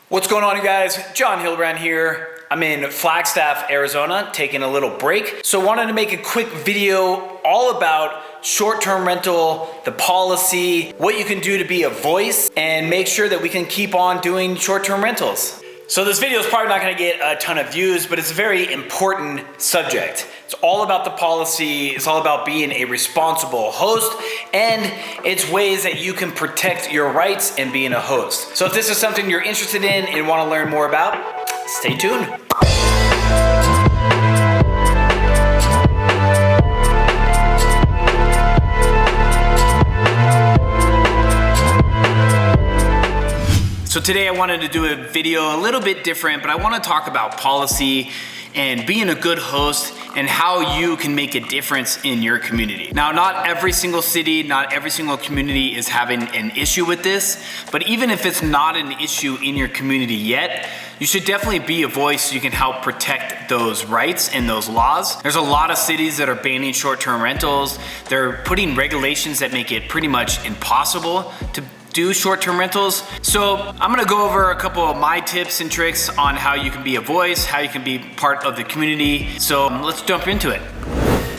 What's going on, you guys? John Hildebrand here. I'm in Flagstaff, Arizona, taking a little break. So wanted to make a quick video all about short-term rental, the policy, what you can do to be a voice, and make sure that we can keep on doing short-term rentals. So this video is probably not gonna get a ton of views, but it's a very important subject. It's all about the policy, it's all about being a responsible host, and it's ways that you can protect your rights and being a host. So if this is something you're interested in and wanna learn more about, stay tuned. So today I wanted to do a video a little bit different, but I want to talk about policy and being a good host and how you can make a difference in your community. Now, not every single city, not every single community is having an issue with this, but even if it's not an issue in your community yet, you should definitely be a voice so you can help protect those rights and those laws. There's a lot of cities that are banning short-term rentals. They're putting regulations that make it pretty much impossible to do short-term rentals. So I'm gonna go over a couple of my tips and tricks on how you can be a voice, how you can be part of the community. So let's jump into it.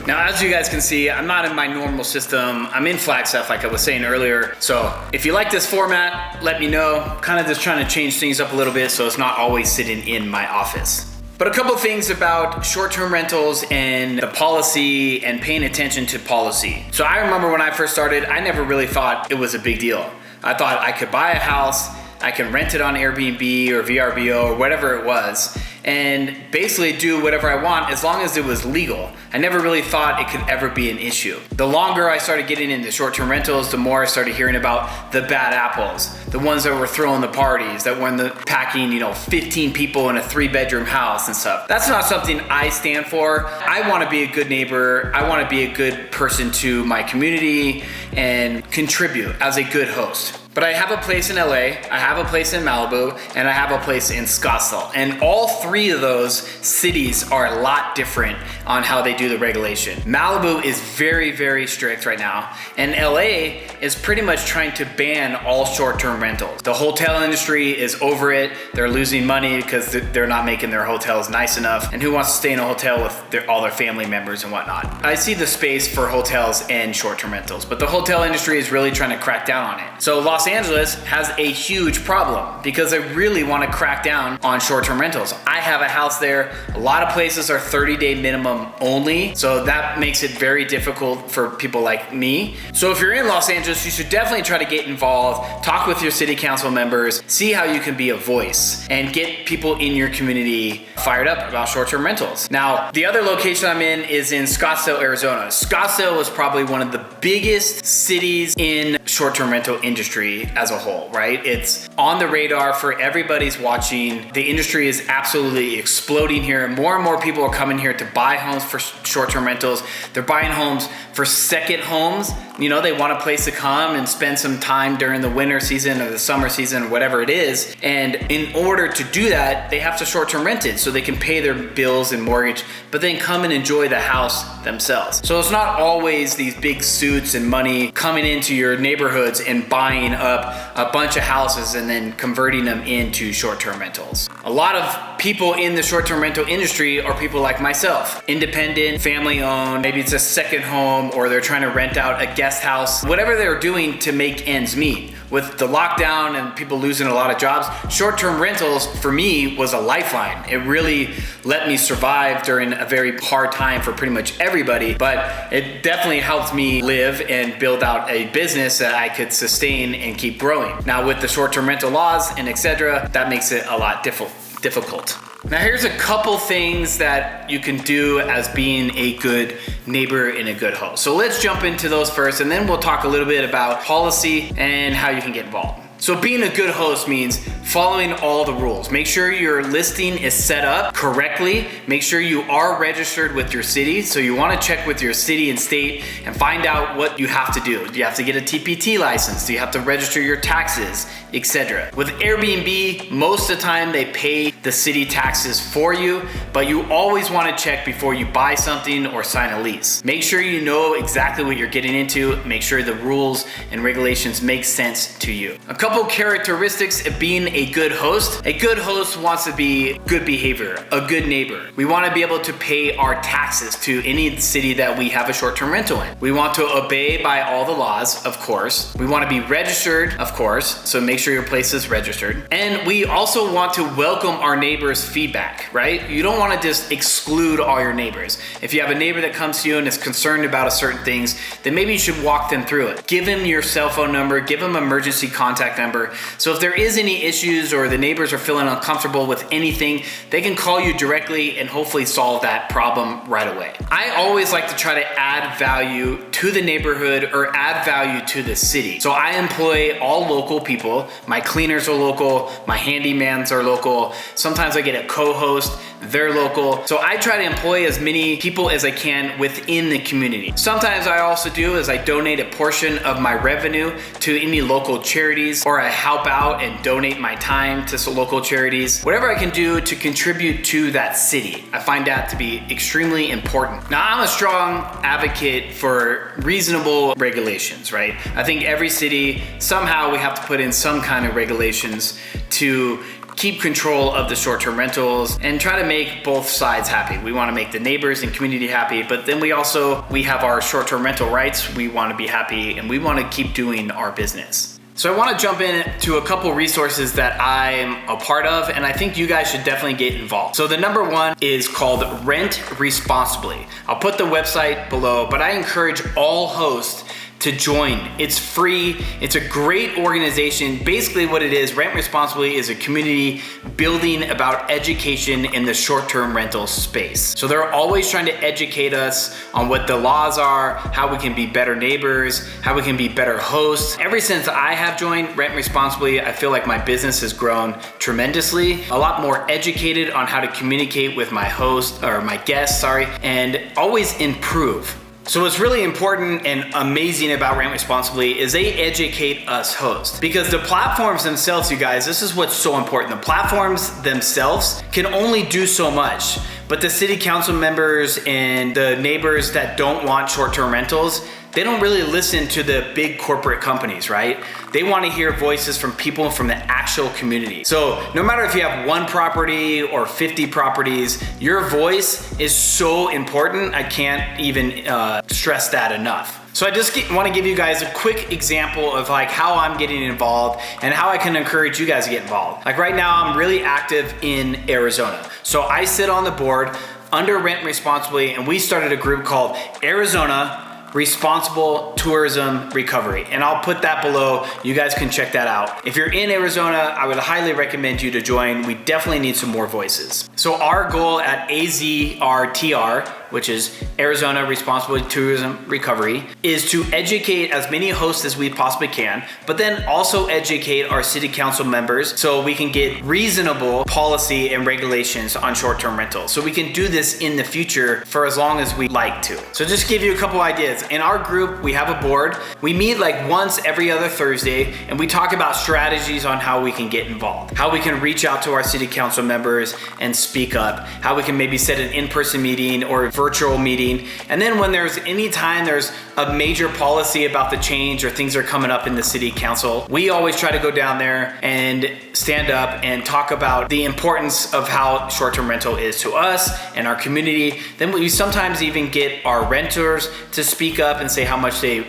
Now, as you guys can see, I'm not in my normal system. I'm in Flagstaff, like I was saying earlier. So if you like this format, let me know. Kind of just trying to change things up a little bit so it's not always sitting in my office. But a couple of things about short-term rentals and the policy and paying attention to policy. So I remember when I first started, I never really thought it was a big deal. I thought I could buy a house, I can rent it on Airbnb or VRBO or whatever it was, and basically do whatever I want as long as it was legal. I never really thought it could ever be an issue. The longer I started getting into short-term rentals, the more I started hearing about the bad apples, the ones that were throwing the parties, that were packing 15 people in a 3-bedroom house and stuff. That's not something I stand for. I wanna be a good neighbor. I wanna be a good person to my community and contribute as a good host. But I have a place in LA, I have a place in Malibu, and I have a place in Scottsdale. And all three of those cities are a lot different on how they do the regulation. Malibu is very, very strict right now. And LA is pretty much trying to ban all short-term rentals. The hotel industry is over it. They're losing money because they're not making their hotels nice enough. And who wants to stay in a hotel with all their family members and whatnot? I see the space for hotels and short-term rentals, but the hotel industry is really trying to crack down on it. So Los Angeles has a huge problem because they really want to crack down on short-term rentals. I have a house there. A lot of places are 30-day minimum only, so that makes it very difficult for people like me. So if you're in Los Angeles, you should definitely try to get involved, talk with your city council members, see how you can be a voice and get people in your community fired up about short-term rentals. Now, the other location I'm in is in Scottsdale, Arizona. Scottsdale is probably one of the biggest cities in short-term rental industry as a whole, right? It's on the radar for everybody's watching. The industry is absolutely exploding here. More and more people are coming here to buy homes for short-term rentals. They're buying homes for second homes. They want a place to come and spend some time during the winter season or the summer season or whatever it is. And in order to do that, they have to short-term rent it so they can pay their bills and mortgage, but then come and enjoy the house themselves. So it's not always these big suits and money coming into your neighborhoods and buying up a bunch of houses and then converting them into short-term rentals. A lot of people in the short-term rental industry are people like myself, independent, family-owned, maybe it's a second home or they're trying to rent out a guest house, whatever they're doing to make ends meet. With the lockdown and people losing a lot of jobs, short-term rentals for me was a lifeline. It really let me survive during a very hard time for pretty much everybody, but it definitely helped me live and build out a business that I could sustain and keep growing. Now with the short-term rental laws and etc., that makes it a lot difficult. Now here's a couple things that you can do as being a good neighbor and a good host. So let's jump into those first, and then we'll talk a little bit about policy and how you can get involved. So being a good host means following all the rules. Make sure your listing is set up correctly. Make sure you are registered with your city. So you want to check with your city and state and find out what you have to do. Do you have to get a TPT license? Do you have to register your taxes, etc.? With Airbnb, most of the time they pay the city taxes for you, but you always want to check before you buy something or sign a lease. Make sure you know exactly what you're getting into. Make sure the rules and regulations make sense to you. A couple characteristics of being a good host? A good host wants to be good behavior, a good neighbor. We want to be able to pay our taxes to any city that we have a short-term rental in. We want to obey by all the laws, of course. We want to be registered, of course, so make sure your place is registered. And we also want to welcome our neighbors' feedback, right? You don't want to just exclude all your neighbors. If you have a neighbor that comes to you and is concerned about a certain things, then maybe you should walk them through it. Give them your cell phone number, give them emergency contact number. So if there is any issues or the neighbors are feeling uncomfortable with anything, they can call you directly and hopefully solve that problem right away. I always like to try to add value to the neighborhood or add value to the city. So I employ all local people. My cleaners are local, my handymans are local. Sometimes I get a co-host, they're local. So I try to employ as many people as I can within the community. Sometimes I also do is I donate a portion of my revenue to any local charities, or I help out and donate my time to some local charities. Whatever I can do to contribute to that city, I find that to be extremely important. Now, I'm a strong advocate for reasonable regulations, right? I think every city, somehow we have to put in some kind of regulations to keep control of the short-term rentals and try to make both sides happy. We want to make the neighbors and community happy, but then we have our short-term rental rights. We want to be happy and we want to keep doing our business. So I want to jump into a couple resources that I'm a part of, and I think you guys should definitely get involved. So the number one is called Rent Responsibly. I'll put the website below, but I encourage all hosts to join. It's free. It's a great organization. Basically what it is, Rent Responsibly is a community building about education in the short-term rental space. So they're always trying to educate us on what the laws are, how we can be better neighbors, how we can be better hosts. Ever since I have joined Rent Responsibly, I feel like my business has grown tremendously. A lot more educated on how to communicate with my host, or my guests, and always improve. So what's really important and amazing about Rent Responsibly is they educate us hosts. Because the platforms themselves, you guys, this is what's so important. The platforms themselves can only do so much, but the city council members and the neighbors that don't want short-term rentals, they don't really listen to the big corporate companies, right? They want to hear voices from people from the actual community. So no matter if you have one property or 50 properties, your voice is so important. I can't even stress that enough. So I just want to give you guys a quick example of like how I'm getting involved and how I can encourage you guys to get involved. Like right now, I'm really active in Arizona. So I sit on the board under Rent Responsibly, and we started a group called Arizona Responsible Tourism Recovery. And I'll put that below. You guys can check that out. If you're in Arizona, I would highly recommend you to join. We definitely need some more voices. So our goal at AZRTR, which is Arizona Responsible Tourism Recovery, is to educate as many hosts as we possibly can, but then also educate our city council members so we can get reasonable policy and regulations on short-term rentals. So we can do this in the future for as long as we like to. So just to give you a couple ideas. In our group, we have a board. We meet like once every other Thursday, and we talk about strategies on how we can get involved, how we can reach out to our city council members and speak up, how we can maybe set an in-person meeting or virtual meeting. And then when there's any time there's a major policy about the change or things are coming up in the city council, we always try to go down there and stand up and talk about the importance of how short-term rental is to us and our community. Then we sometimes even get our renters to speak up and say how much they,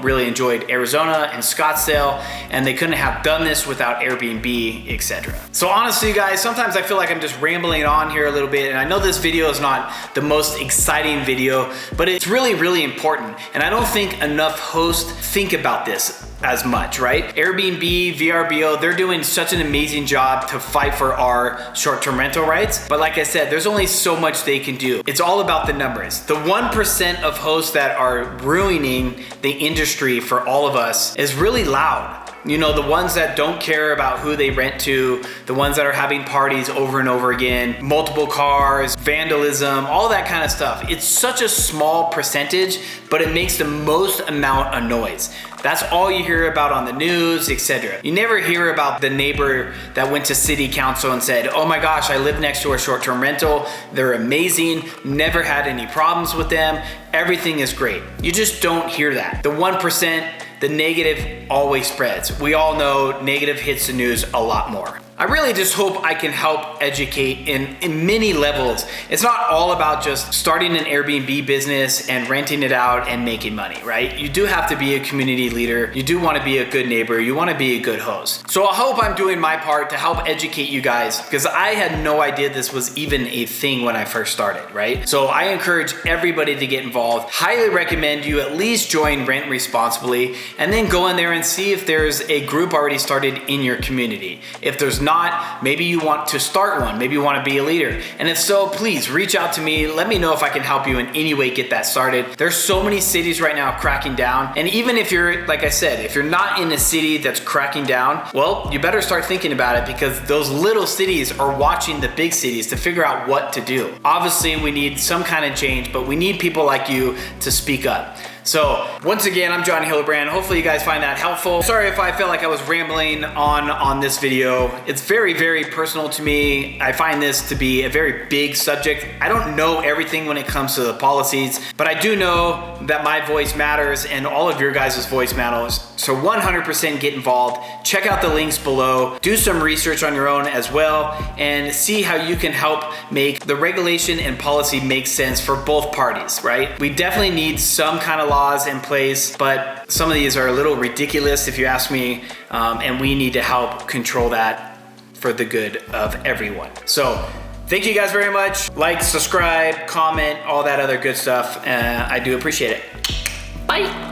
really enjoyed Arizona and Scottsdale, and they couldn't have done this without Airbnb, etc. So honestly, guys, sometimes I feel like I'm just rambling on here a little bit, and I know this video is not the most exciting video, but it's really, really important. And I don't think enough hosts think about this as much, right? Airbnb, VRBO, they're doing such an amazing job to fight for our short-term rental rights. But like I said, there's only so much they can do. It's all about the numbers. The 1% of hosts that are ruining the industry for all of us is really loud. The ones that don't care about who they rent to, the ones that are having parties over and over again, multiple cars, vandalism, all that kind of stuff. It's such a small percentage, but it makes the most amount of noise. That's all you hear about on the news, etc. You never hear about the neighbor that went to city council and said, oh my gosh, I live next to a short-term rental. They're amazing. Never had any problems with them. Everything is great. You just don't hear that. The 1%, the negative always spreads. We all know negative hits the news a lot more. I really just hope I can help educate in many levels. It's not all about just starting an Airbnb business and renting it out and making money, right? You do have to be a community leader. You do want to be a good neighbor. You want to be a good host. So I hope I'm doing my part to help educate you guys, because I had no idea this was even a thing when I first started, right? So I encourage everybody to get involved. Highly recommend you at least join Rent Responsibly, and then go in there and see if there's a group already started in your community. If there's not, maybe you want to start one. Maybe you want to be a leader. And if so, please reach out to me. Let me know if I can help you in any way get that started. There's so many cities right now cracking down. And even if you're, like I said, if you're not in a city that's cracking down, well, you better start thinking about it, because those little cities are watching the big cities to figure out what to do. Obviously, we need some kind of change, but we need people like you to speak up. So once again, I'm John Hildebrand. Hopefully you guys find that helpful. Sorry if I felt like I was rambling on this video. It's very, very personal to me. I find this to be a very big subject. I don't know everything when it comes to the policies, but I do know that my voice matters and all of your guys' voice matters. So 100% get involved. Check out the links below. Do some research on your own as well, and see how you can help make the regulation and policy make sense for both parties, right? We definitely need some kind of laws in place, but some of these are a little ridiculous if you ask me, and we need to help control that for the good of everyone. So thank you guys very much. Like, subscribe, comment, all that other good stuff. I do appreciate it. Bye.